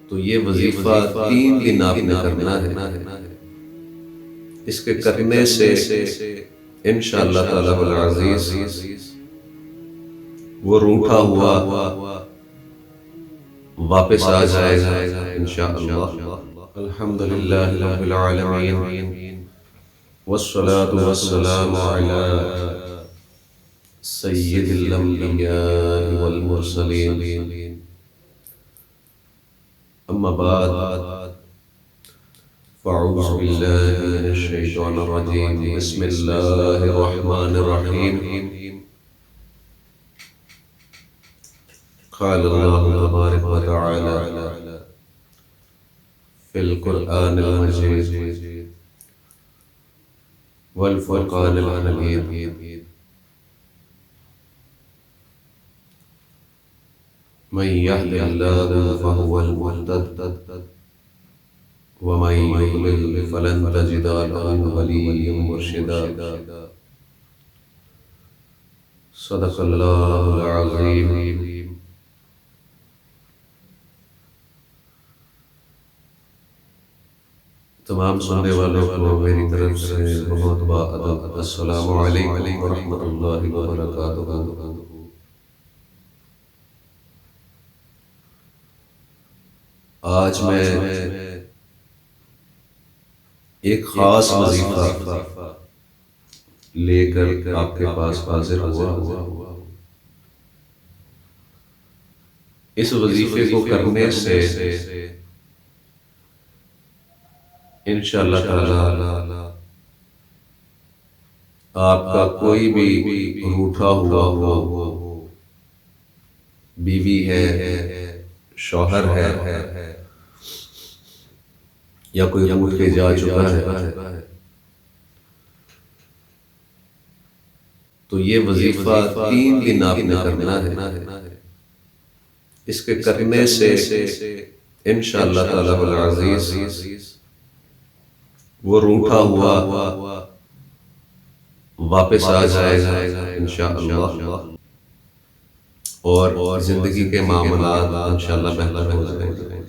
تو یہ وظیفہ 3 دن آپ نے کرنا ہے۔ اس کے کرنے سے انشاءاللہ تعالی العزیز وہ روٹھا ہوا واپس آ جائے گا انشاءاللہ۔ الحمدللہ رب العالمین والصلاة والسلام علی سید الانبیاء والمرسلین، اما بعد فاعوذ باللہ من الشیطان الرجیم، بسم اللہ الرحمن الرحیم۔ قال اللہ تبارک و تعالی فی القرآن المجید والفرقان الحمید، من یهد اللہ فهو المهتد ومن یضلل فلن تجد له ولیا مرشدا۔ صدق اللہ العظیم۔ تمام سننے والوں کو میری طرف سے بہت بادب السلام علیکم ورحمۃ اللہ وبرکاتہ۔ آج میں ایک خاص وظیفہ لے کر آپ کے پاس حاضر ہوا۔ اس وظیفے کو کرنے سے انشاءاللہ تعالی آپ کا کوئی بھی روٹھا ہوا بیوی ہے، شوہر ہے، یا کوئی روٹ کے جا چکا ہے، تو یہ وظیفہ 3 دن آپ نے کرنا ہے۔ اس کے کرنے سے انشاءاللہ تعالی العزیز وہ روٹھا ہوا واپس آ جائے گا انشاءاللہ، اور زندگی کے معاملات انشاءاللہ بہتر ہو جائیں گے۔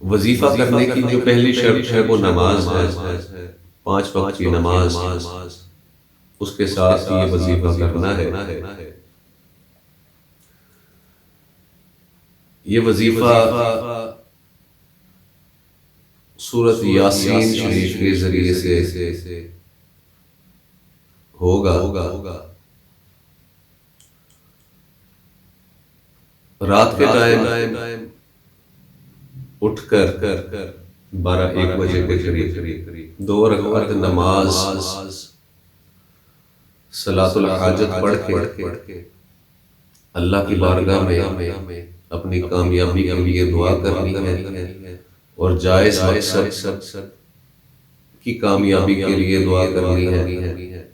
وظیفہ کرنے کی جو پہلی شرط ہے وہ نماز ہے، 5 وقت کی نماز، اس کے ساتھ یہ وظیفہ کرنا ہے۔ یہ وظیفہ سورۃ یاسین شریف کے ذریعے سے ہوگا۔ رات کے ٹائم اٹھ کر 12-1 بجے کے قریب 2 رکعت نماز صلاۃ الحاجت پڑھ کے اللہ کی بارگاہ میں اپنی کامیابی کے لیے دعا کرنی ہے، اور جائز مقصد کی کامیابی کے لیے دعا کرنی ہے،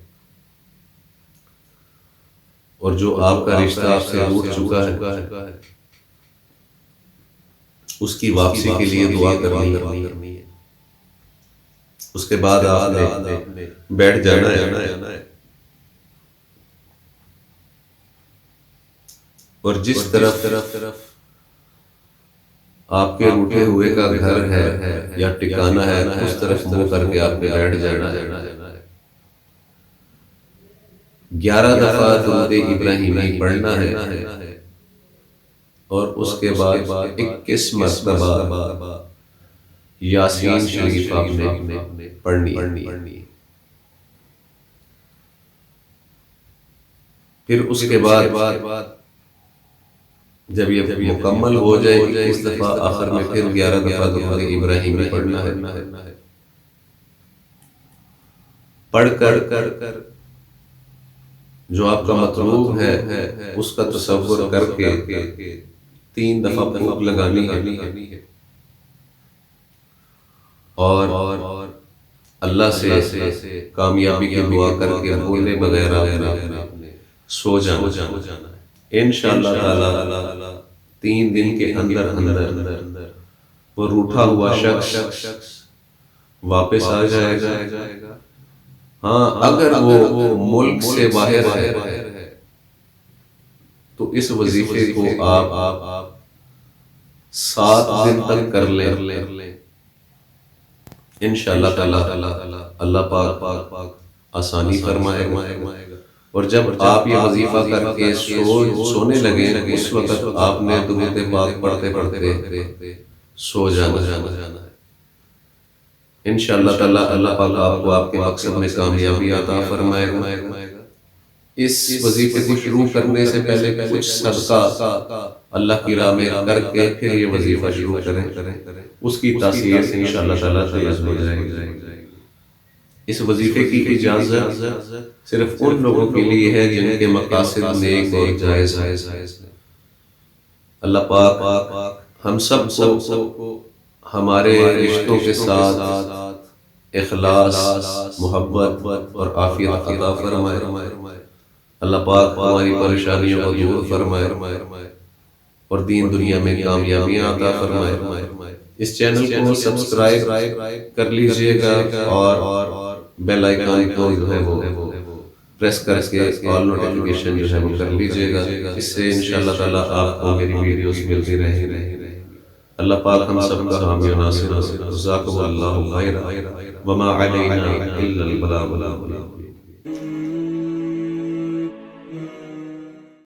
اور جو آپ کا رشتہ آپ سے روٹ چکا ہے اس کی واپسی کے لیے دعا کرنی ہے۔ اس کے بعد آپ نے بیٹھ جانا ہے، اور جس طرف آپ کے روٹے ہوئے کا گھر ہے یا ٹکانہ ہے، اس طرف منہ کر کے آپ نے بیٹھ جانا ہے۔ 11 دفعہ درود ابراہیمی پڑھنا ہے، اور اس کے بعد 21 مرتبہ یاسین شریف آپ نے پڑھنی ہے۔ پھر اس کے بعد جب یہ مکمل ہو جائے گی، اس دفعہ آخر میں پھر 11 دفعہ درود ابراہیمی پڑھنا ہے۔ پڑھ کر جو آپ کا مطلوب ہے اس کا تصور کر کے 3 دفعہ پھونک لگانی ہے، اور اللہ سے کامیابی کی دعا کر کے بولے بغیر آپ نے سو جانا ہے۔ انشاءاللہ تعالی 3 دن کے اندر وہ روٹھا ہوا شخص واپس آ جائے گا۔ ہاں، اگر وہ ملک سے باہر ہے تو اس وظیفے کو آپ 7 دن تک کر لیں، انشاءاللہ تعالی اللہ پاک آسانی فرمائے گا۔ اور جب آپ یہ وظیفہ کر کے سونے لگیں، اس وقت آپ نے درود پاک پڑھتے پڑھتے سو جانا ہے۔ انشاءاللہ تعالی اللہ پاک آپ کو آپ کے مقصد میں کامیابی عطا فرمائے گا۔ اس وظیفے کو شروع کرنے سے پہلے کچھ صدقہ اللہ کی راہ میں کر کے پھر یہ وظیفہ شروع کریں، اس کی تاثیر انشاءاللہ تعالی تیز ہو جائے گی۔ اس وظیفے کی اجازت صرف ان لوگوں کے لیے ہے جن کے مقاصد نیک اور جائز ہیں۔ اللہ پاک ہم سب کو ہمارے رشتوں کے ساتھ اخلاص، محبت اور عافیت عطا فرمائے۔ اللہ پاک ہماری پریشانیوں کو دور فرمائے اور دین دنیا میں کامیابیاں عطا فرمائے۔ اس چینل کو سبسکرائب کر لیجئے گا اور بیل آئیکن کو جو ہے وہ پریس کر کے آل نوٹیفیکیشن جو ہے وہ کر لیجئے گا۔ اس سے انشاءاللہ تعالی آپ کو میری ویڈیوز ملتی رہیں گی۔ اللہ پاک ہم سب کا حامی و ناصر ہو۔ جزاکم اللہ خیرا وما علینا الا البلاغ المبین۔